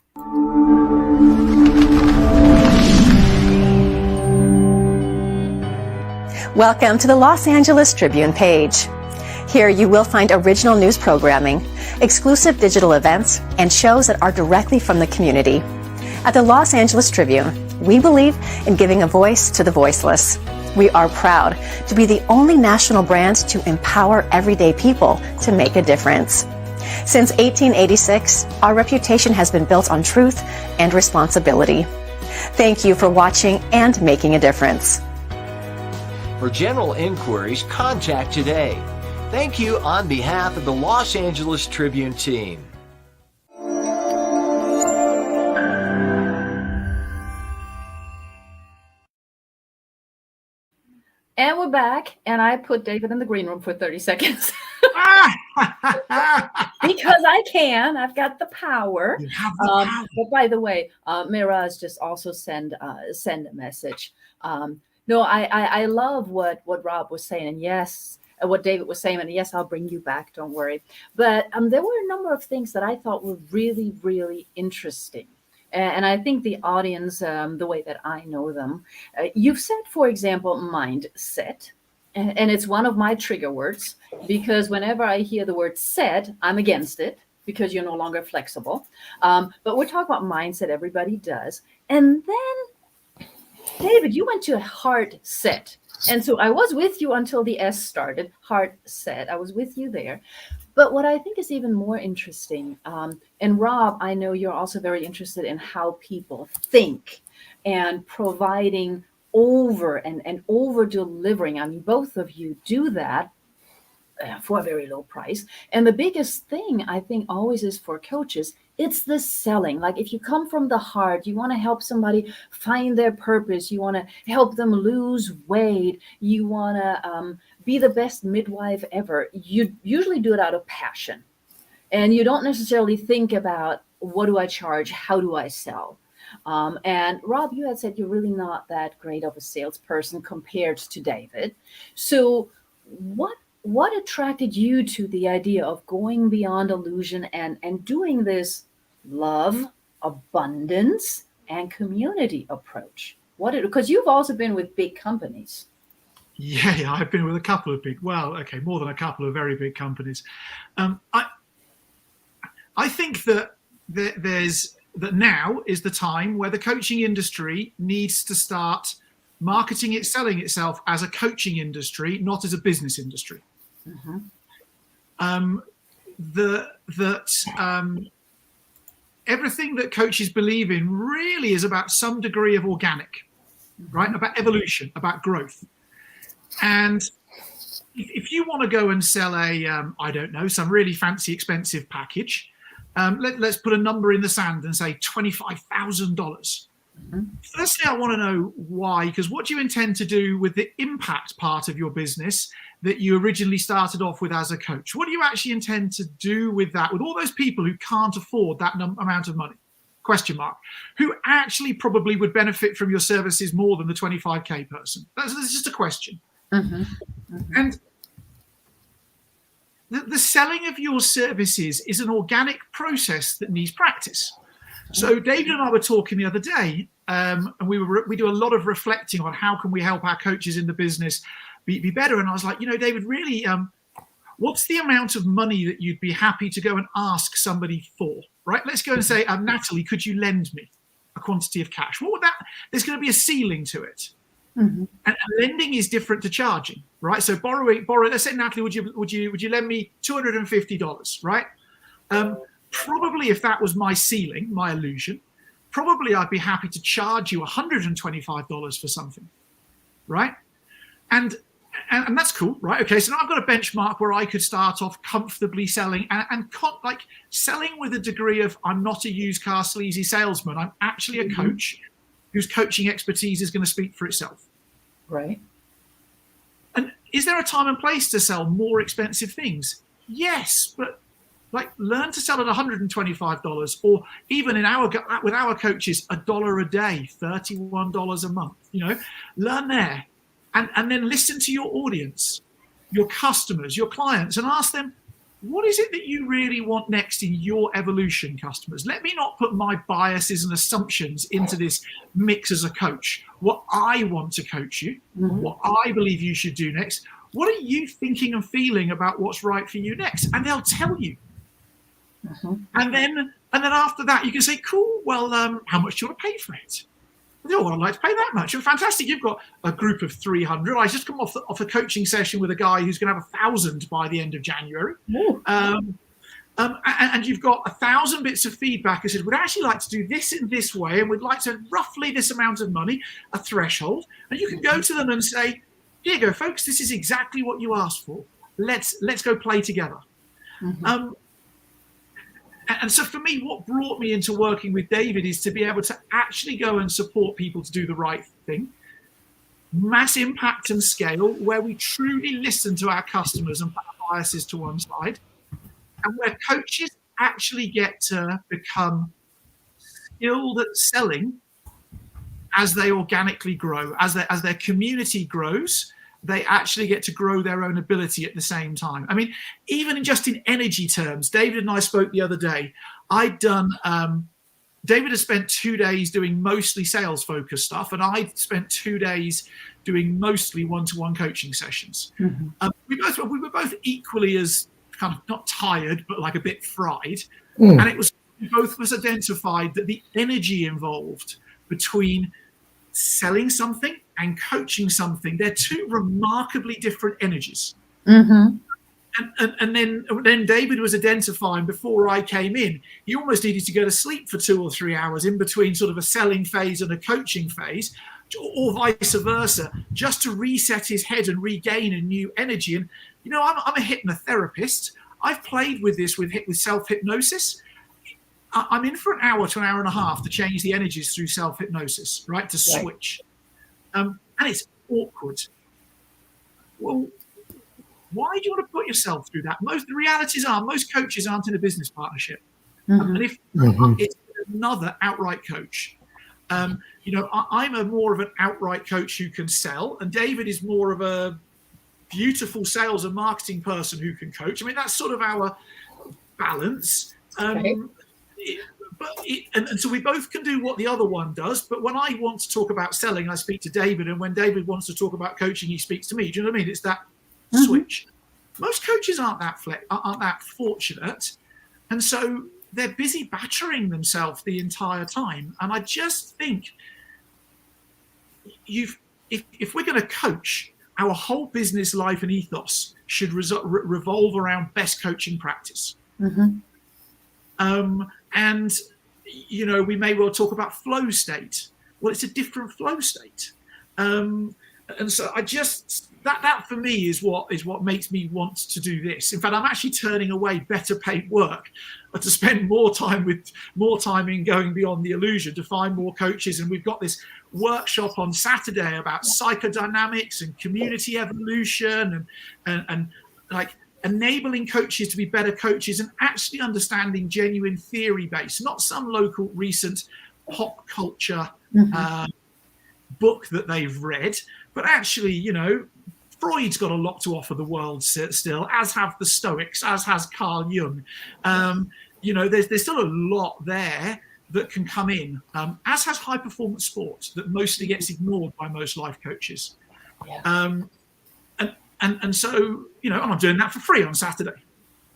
Welcome to the Los Angeles Tribune page. Here you will find original news programming, exclusive digital events, and shows that are directly from the community. At the Los Angeles Tribune, we believe in giving a voice to the voiceless. We are proud to be the only national brand to empower everyday people to make a difference. Since 1886, our reputation has been built on truth and responsibility. Thank you for watching and making a difference. For general inquiries, contact today. Thank you on behalf of the Los Angeles Tribune team. And we're back, and I put David in the green room for 30 seconds. Because I can. I've got the power. You have the power. But by the way, Miraz just also send a message. No, I love what Rob was saying, and yes, what David was saying, and yes, I'll bring you back, don't worry. But there were a number of things that I thought were really, really interesting. And I think the audience, the way that I know them, you've said, for example, mindset. And it's one of my trigger words, because whenever I hear the word set, I'm against it, because you're no longer flexible. But we're talking about mindset, everybody does. And then David, you went to a hard set. And so I was with you until the S started, hard set. I was with you there. But what I think is even more interesting, and Rob, I know you're also very interested in how people think and providing over and over delivering. I mean, both of you do that for a very low price. And the biggest thing I think always is for coaches, it's the selling. Like if you come from the heart, you want to help somebody find their purpose, you want to help them lose weight, you want to be the best midwife ever. You usually do it out of passion. And you don't necessarily think about what do I charge? How do I sell? And Rob, you had said you're really not that great of a salesperson compared to David. So what attracted you to the idea of going beyond illusion and doing this love, abundance, and community approach? Because you've also been with big companies. Yeah, I've been with a couple of more than a couple of very big companies. I think that that now is the time where the coaching industry needs to start selling itself as a coaching industry, not as a business industry. Mm-hmm. Everything that coaches believe in really is about some degree of organic, mm-hmm. right? About evolution, about growth. And if you want to go and sell some really fancy, expensive package, let's put a number in the sand and say $25,000. Mm-hmm. Firstly, I want to know why, because what do you intend to do with the impact part of your business that you originally started off with as a coach? What do you actually intend to do with that, with all those people who can't afford that amount of money? Question mark. Who actually probably would benefit from your services more than the 25K person? That's just a question. Mm-hmm. Mm-hmm. And the selling of your services is an organic process that needs practice. So David and I were talking the other day, and we do a lot of reflecting on how can we help our coaches in the business be better. And I was like, David, really, what's the amount of money that you'd be happy to go and ask somebody for? Right? Let's go and say, Natalie, could you lend me a quantity of cash? What would that? There's going to be a ceiling to it. Mm-hmm. And lending is different to charging, right? So borrow. Let's say, Natalie, would you lend me $250, right? Probably if that was my ceiling, my illusion, probably I'd be happy to charge you $125 for something, right? And that's cool, right? Okay, so now I've got a benchmark where I could start off comfortably selling and selling with a degree of I'm not a used car sleazy salesman. I'm actually a coach whose coaching expertise is going to speak for itself. Right. And is there a time and place to sell more expensive things? Yes, but learn to sell at $125, or even with our coaches, $1 a day, $31 a month. Learn there, and then listen to your audience, your customers, your clients, and ask them, what is it that you really want next in your evolution, customers? Let me not put my biases and assumptions into this mix as a coach. What I want to coach you, what I believe you should do next. What are you thinking and feeling about what's right for you next? And they'll tell you. Mm-hmm. And then after that, you can say, cool, well, how much do you want to pay for it? Oh, well, I'd like to pay that much. And fantastic, you've got a group of 300. I just come off a coaching session with a guy who's going to have 1,000 by the end of January. And you've got 1,000 bits of feedback. I said, we'd actually like to do this in this way, and we'd like to roughly this amount of money, a threshold. And you can go to them and say, here you go, folks, this is exactly what you asked for. Let's go play together. Mm-hmm. And so for me, what brought me into working with David is to be able to actually go and support people to do the right thing, mass impact and scale, where we truly listen to our customers and put our biases to one side, and where coaches actually get to become skilled at selling as they organically grow, as their community grows. They actually get to grow their own ability at the same time. I mean, even in energy terms, David and I spoke the other day. David has spent 2 days doing mostly sales-focused stuff, and I spent 2 days doing mostly one-to-one coaching sessions. Mm-hmm. We were both equally as kind of not tired, but like a bit fried. And both of us identified that the energy involved between selling something and coaching something, they're two remarkably different energies. Mm-hmm. And then David was identifying before I came in, he almost needed to go to sleep for 2 or 3 hours in between sort of a selling phase and a coaching phase, or vice versa, just to reset his head and regain a new energy. And, you know, I'm a hypnotherapist. I've played with this with self-hypnosis. I'm in for an hour to an hour and a half to change the energies through self-hypnosis, right? To switch. And it's awkward. Well, why do you want to put yourself through that? The realities are most coaches aren't in a business partnership. Mm-hmm. And if it's another outright coach, you know, I'm more of an outright coach who can sell, and David is more of a beautiful sales and marketing person who can coach. I mean, that's sort of our balance. And so we both can do what the other one does. But when I want to talk about selling, I speak to David, and when David wants to talk about coaching, he speaks to me. Do you know what I mean? It's that switch. Most coaches aren't that fortunate, and so they're busy battering themselves the entire time. And I just think if we're going to coach, our whole business life and ethos should revolve around best coaching practice. And, you know, we may well talk about flow state. Well, it's a different flow state. And so I just, that for me is what makes me want to do this. In fact, I'm actually turning away better paid work to spend more time in going beyond the illusion, to find more coaches. And we've got this workshop on Saturday about psychodynamics and community evolution and like enabling coaches to be better coaches and actually understanding genuine theory base, not some local recent pop culture book that they've read, but actually, you know, Freud's got a lot to offer the world still, as have the Stoics, as has Carl Jung. You know, there's still a lot there that can come in, as has high performance sports that mostly gets ignored by most life coaches. And so, you know, and I'm doing that for free on Saturday.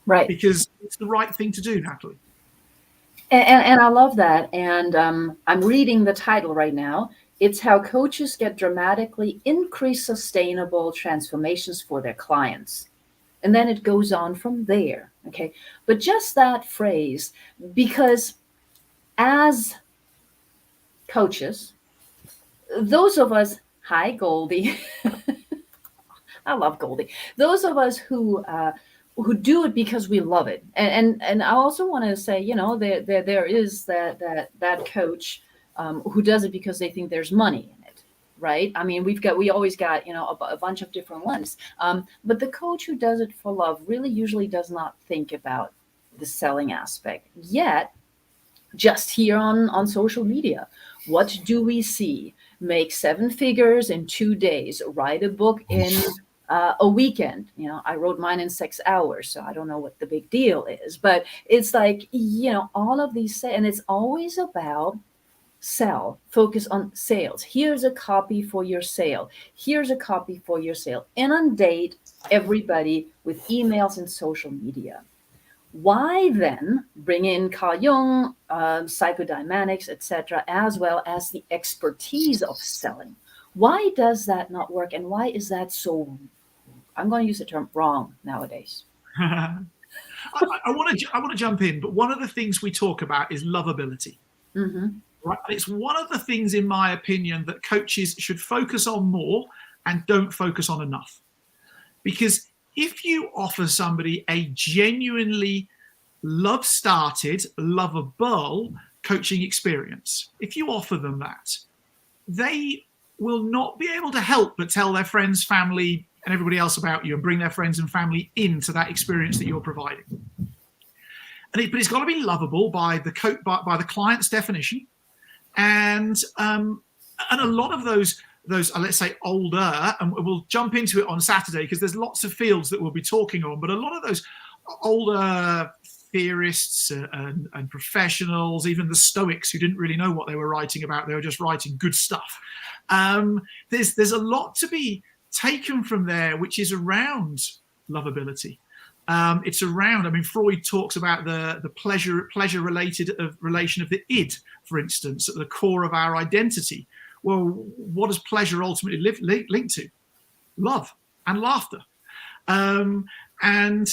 Right. Because it's the right thing to do, Natalie. And I love that. And I'm reading the title right now. It's how coaches get dramatically increased sustainable transformations for their clients. And then it goes on from there. Okay. But just that phrase, because as coaches, those of us, hi, Goldie. I love Goldie. Those of us who do it because we love it, and I also want to say, you know, there is that coach who does it because they think there's money in it, right? I mean, we always got, you know, a bunch of different ones, but the coach who does it for love really usually does not think about the selling aspect. Yet, just here on social media, what do we see? Make 7 figures in 2 days, write a book in a weekend. You know, I wrote mine in 6 hours, so I don't know what the big deal is, but it's like, you know, all of these, and it's always about focus on sales. Here's a copy for your sale. Here's a copy for your sale. Inundate everybody with emails and social media. Why then bring in Carl Jung, psychodynamics, etc., as well as the expertise of selling? Why does that not work? And why is that so, I'm going to use the term, wrong nowadays? I want to jump in, but one of the things we talk about is lovability. Right? And it's one of the things, in my opinion, that coaches should focus on more and don't focus on enough. Because if you offer somebody a genuinely love-started, lovable coaching experience, if you offer them that, they will not be able to help but tell their friends, family, and everybody else about you, and bring their friends and family into that experience that you're providing. But it's got to be lovable by the client's definition, and a lot of those let's say older, and we'll jump into it on Saturday because there's lots of fields that we'll be talking on, but a lot of those older theorists and professionals, even the Stoics who didn't really know what they were writing about, they were just writing good stuff. There's a lot to be taken from there, which is around lovability. It's around, I mean, Freud talks about the pleasure related relation of the id, for instance, at the core of our identity. Well, what does pleasure ultimately link to? Love and laughter. And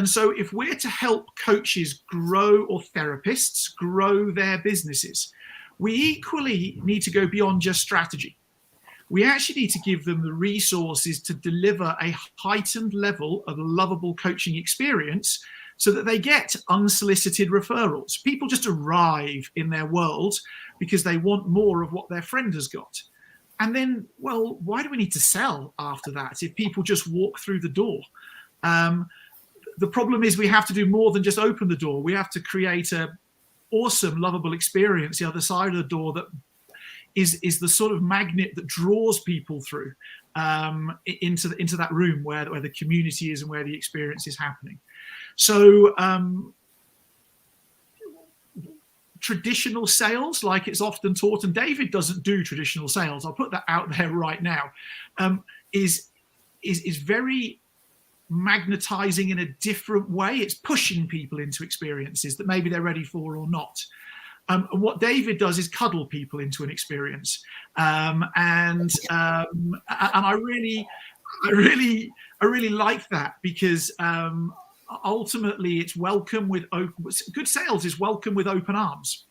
so if we're to help coaches grow, or therapists grow their businesses, we equally need to go beyond just strategy. We actually need to give them the resources to deliver a heightened level of lovable coaching experience so that they get unsolicited referrals. People just arrive in their world because they want more of what their friend has got. And then, well, why do we need to sell after that if people just walk through the door? The problem is we have to do more than just open the door. We have to create a awesome, lovable experience the other side of the door that is the sort of magnet that draws people through into that room where the community is and where the experience is happening. So traditional sales, like it's often taught, and David doesn't do traditional sales, I'll put that out there right now, is very magnetizing in a different way. It's pushing people into experiences that maybe they're ready for or not. And what David does is cuddle people into an experience, and I really like that, because ultimately it's welcome with good sales is welcome with open arms.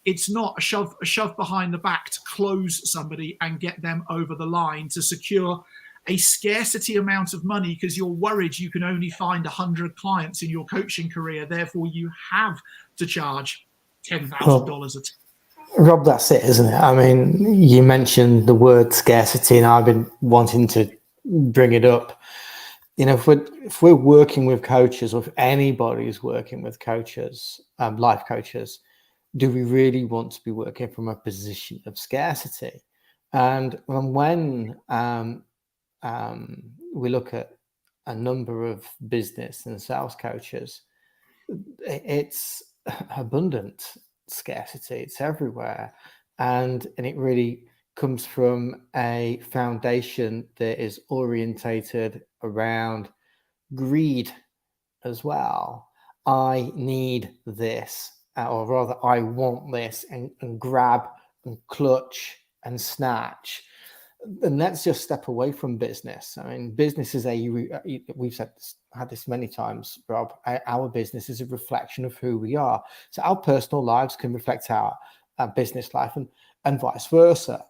It's not a shove behind the back to close somebody and get them over the line to secure a scarcity amount of money because you're worried you can only find 100 clients in your coaching career, therefore you have to charge $10,000 a time. Rob, that's it, isn't it? I mean, you mentioned the word scarcity, and I've been wanting to bring it up. You know, if we're working with coaches, or if anybody's working with coaches, life coaches, do we really want to be working from a position of scarcity? And when we look at a number of business and sales coaches, it's abundant scarcity. It's everywhere, and it really comes from a foundation that is orientated around greed as well. I need this, or rather I want this, and grab and clutch and snatch. And let's just step away from business. I mean, business is we've had this many times, Rob, our business is a reflection of who we are. So our personal lives can reflect our business life, and vice versa.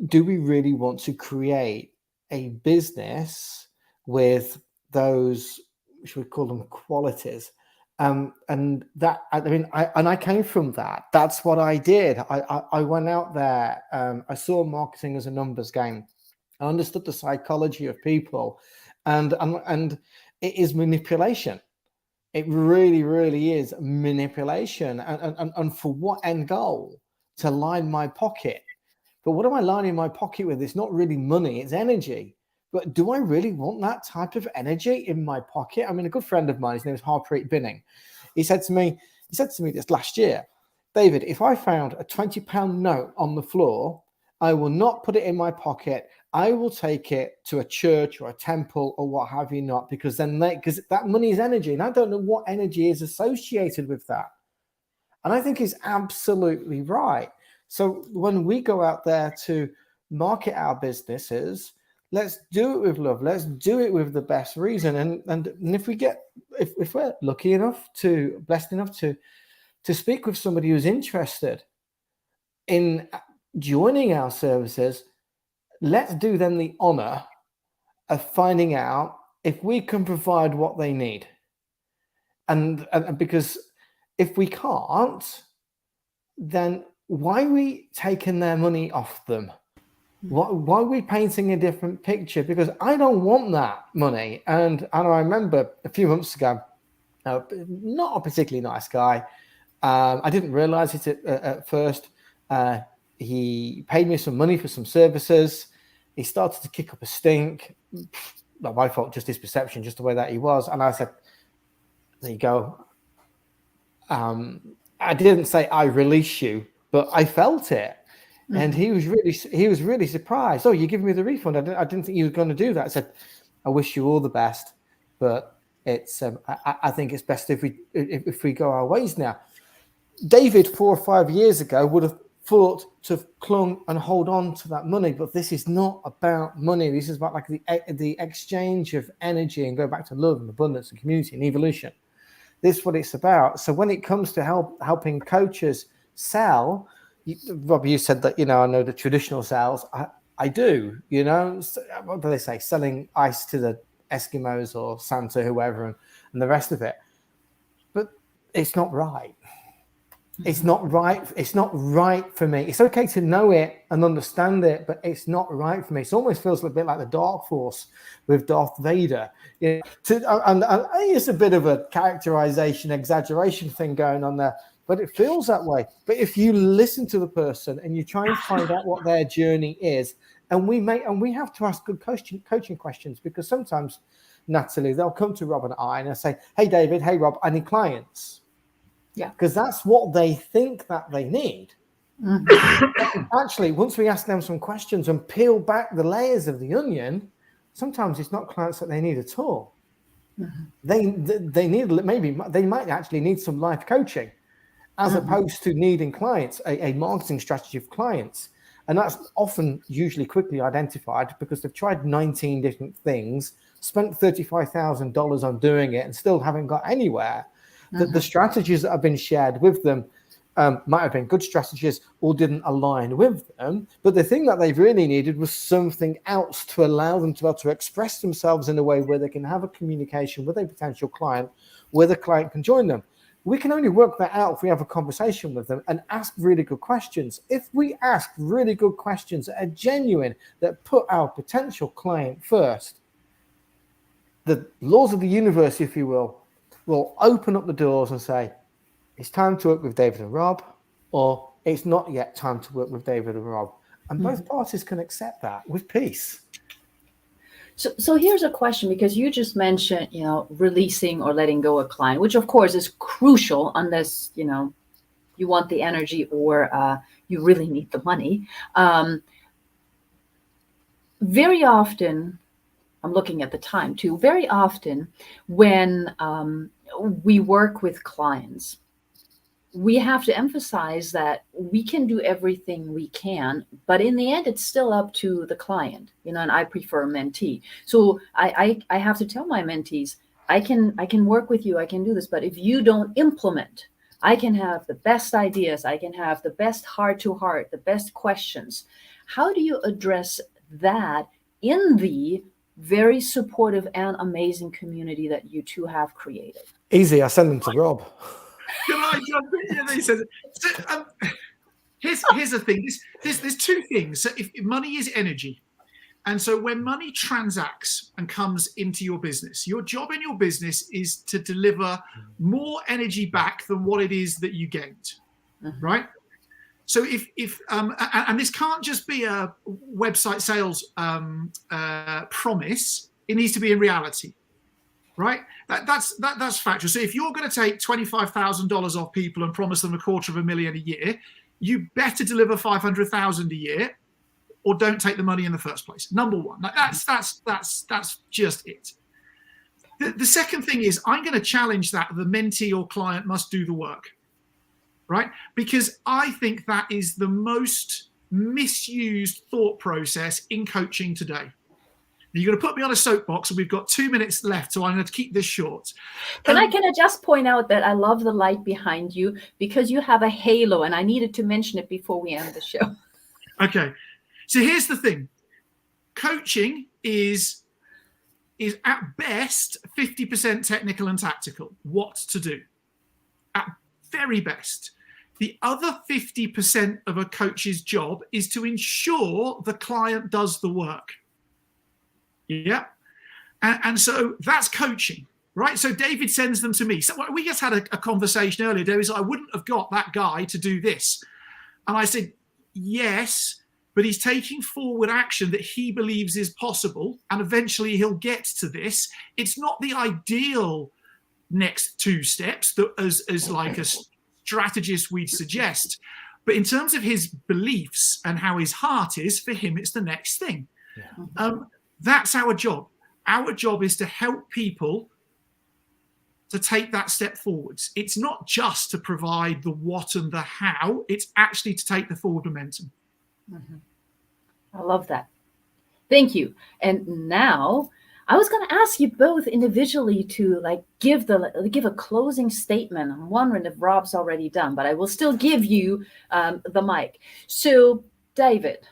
Do we really want to create a business with those, should we call them, qualities? And that, I mean, I came from that. That's what I did. I went out there. I saw marketing as a numbers game. I understood the psychology of people, and it is manipulation. It really, really is manipulation. And for what end goal? To line my pocket. But what am I lining my pocket with? It's not really money, it's energy. But do I really want that type of energy in my pocket? I mean, a good friend of mine, his name is Harpreet Binning. He said to me this last year, David, if I found a £20 note on the floor, I will not put it in my pocket. I will take it to a church or a temple or what have you not, because that money is energy. And I don't know what energy is associated with that. And I think he's absolutely right. So when we go out there to market our businesses, let's do it with love. Let's do it with the best reason. And if we're lucky enough blessed enough to speak with somebody who's interested in joining our services, let's do them the honor of finding out if we can provide what they need. And because if we can't, then why are we taking their money off them? Why are we painting a different picture? Because I don't want that money. And I remember a few months ago, not a particularly nice guy. I didn't realize it at first. He paid me some money for some services. He started to kick up a stink. Not my fault, just his perception, just the way that he was. And I said, there you go. I didn't say I release you, but I felt it. And he was really surprised. Oh, you're giving me the refund? I didn't think you were going to do that. I said, I wish you all the best, but it's I think it's best if we go our ways now. David 4 or 5 years ago would have fought, to clung and hold on to that money. But this is not about money. This is about like the exchange of energy and go back to love and abundance and community and evolution. This is what it's about. So when it comes to helping coaches sell, Rob, you said that, I know the traditional sales. I do, what do they say? Selling ice to the Eskimos or Santa, whoever, and the rest of it. But it's not right. It's not right. It's not right for me. It's okay to know it and understand it, but it's not right for me. It almost feels a bit like the Dark Force with Darth Vader. And it's a bit of a characterization, exaggeration thing going on there, but it feels that way. But if you listen to the person and you try and find out what their journey is, and we have to ask good coaching questions, because sometimes, Natalie, they'll come to Rob and I and they'll say, "Hey, David, hey, Rob, I need clients." Yeah. Because that's what they think that they need. Mm-hmm. Actually, once we ask them some questions and peel back the layers of the onion, sometimes it's not clients that they need at all. Mm-hmm. They need, maybe they might actually need some life coaching, as opposed to needing clients, a marketing strategy of clients. And that's often usually quickly identified because they've tried 19 different things, spent $35,000 on doing it and still haven't got anywhere. The strategies that have been shared with them might have been good strategies or didn't align with them. But the thing that they've really needed was something else to allow them to be able to express themselves in a way where they can have a communication with a potential client, where the client can join them. We can only work that out if we have a conversation with them and ask really good questions. If we ask really good questions that are genuine, that put our potential client first, the laws of the universe, if you will open up the doors and say, it's time to work with David and Rob, or it's not yet time to work with David and Rob. And both parties can accept that with peace. So here's a question, because you just mentioned, releasing or letting go a client, which of course is crucial unless, you want the energy or you really need the money. Very often, I'm looking at the time too, very often when we work with clients, we have to emphasize that we can do everything we can, but in the end, it's still up to the client, and I prefer a mentee. So I have to tell my mentees, I can work with you, I can do this, but if you don't implement, I can have the best ideas, I can have the best heart-to-heart, the best questions. How do you address that in the very supportive and amazing community that you two have created? Easy, I send them to Rob. Can I jump in? Yeah, he says, here's the thing. There's two things. So if money is energy, and so when money transacts and comes into your business, your job in your business is to deliver more energy back than what it is that you gained, right? So if and this can't just be a website sales promise. It needs to be in reality. Right, that's factual. So if you're going to take $25,000 off people and promise them $250,000 a year, you better deliver $500,000 a year, or don't take the money in the first place. Number one, that's just it. The second thing is, I'm going to challenge that the mentee or client must do the work, right? Because I think that is the most misused thought process in coaching today. You're going to put me on a soapbox, and we've got 2 minutes left, so I'm going to keep this short. Can I just point out that I love the light behind you, because you have a halo, and I needed to mention it before we end the show. Okay. So here's the thing. Coaching is at best 50% technical and tactical, what to do. At very best. The other 50% of a coach's job is to ensure the client does the work. Yeah. And so that's coaching, right? So David sends them to me. So we just had a conversation earlier. David said, I wouldn't have got that guy to do this. And I said, yes, but he's taking forward action that he believes is possible. And eventually he'll get to this. It's not the ideal next two steps that as like a strategist we'd suggest. But in terms of his beliefs and how his heart is, for him, it's the next thing. Yeah. That's our job. Our job is to help people to take that step forwards. It's not just to provide the what and the how, it's actually to take the forward momentum. I love that. Thank you. And now I was going to ask you both individually to give a closing statement. I'm wondering if Rob's already done, but I will still give you the mic. So, David,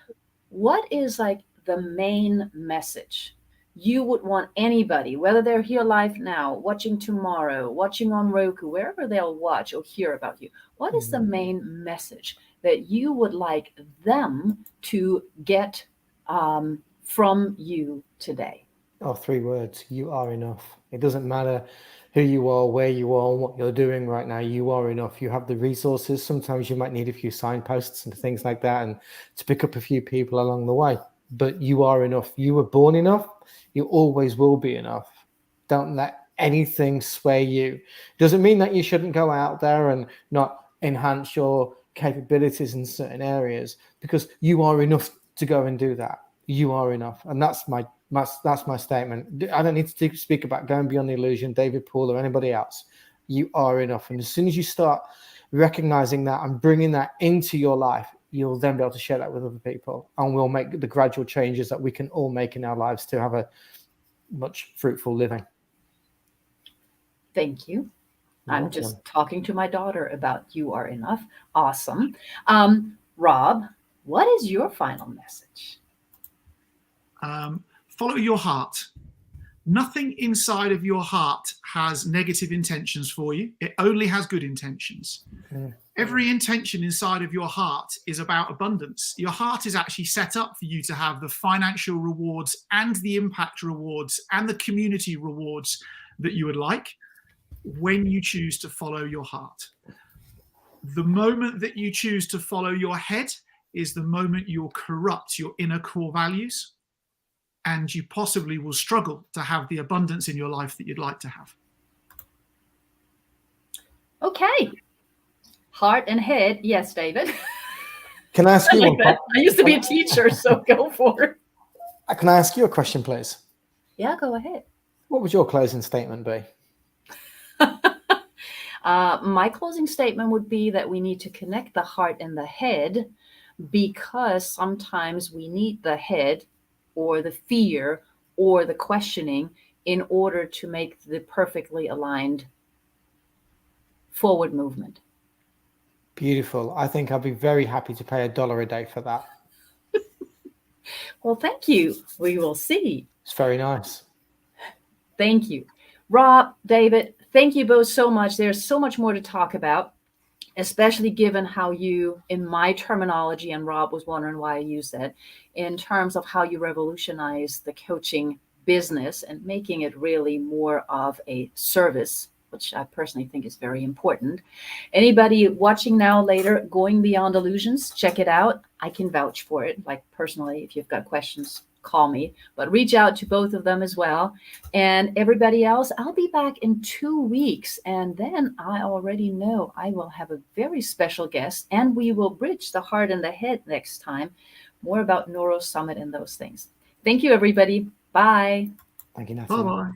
what is the main message you would want anybody, whether they're here live now, watching tomorrow, watching on Roku, wherever they'll watch or hear about you? What is the main message that you would like them to get from you today? Oh, 3 words. You are enough. It doesn't matter who you are, where you are, and what you're doing right now. You are enough. You have the resources. Sometimes you might need a few signposts and things like that, and to pick up a few people along the way. But you are enough. You were born enough. You always will be enough. Don't let anything sway you. Doesn't mean that you shouldn't go out there and not enhance your capabilities in certain areas, because you are enough to go and do that. You are enough. And that's my statement. I don't need to speak about going beyond the illusion, David Poole or anybody else. You are enough. And as soon as you start recognizing that and bringing that into your life, you'll then be able to share that with other people, and we'll make the gradual changes that we can all make in our lives to have a much fruitful living. Thank you. I'm just talking to my daughter about you are enough. Awesome. Rob, what is your final message? Follow your heart. Nothing inside of your heart has negative intentions for you. It only has good intentions. Every intention inside of your heart is about abundance. Your heart is actually set up for you to have the financial rewards and the impact rewards and the community rewards that you would like when you choose to follow your heart. The moment that you choose to follow your head is the moment you'll corrupt your inner core values, and you possibly will struggle to have the abundance in your life that you'd like to have. Okay. Heart and head. Yes, David. Can I ask you one? I used to be a teacher, so go for it. Can I ask you a question, please? Yeah, go ahead. What would your closing statement be? My closing statement would be that we need to connect the heart and the head, because sometimes we need the head or the fear or the questioning in order to make the perfectly aligned forward movement. Beautiful. I think I'd be very happy to pay $1 a day for that. Well, thank you. We will see. It's very nice. Thank you. Rob, David, thank you both so much. There's so much more to talk about, especially given how you, in my terminology, and Rob was wondering why I use that, in terms of how you revolutionize the coaching business and making it really more of a service, which I personally think is very important. Anybody watching now, later, Going Beyond Illusions, check it out. I can vouch for it. Personally, if you've got questions, call me, but reach out to both of them as well. And everybody else, I'll be back in 2 weeks. And then I already know I will have a very special guest, and we will bridge the heart and the head next time. More about Neuro Summit and those things. Thank you, everybody. Bye. Thank you, Natalie. Bye-bye.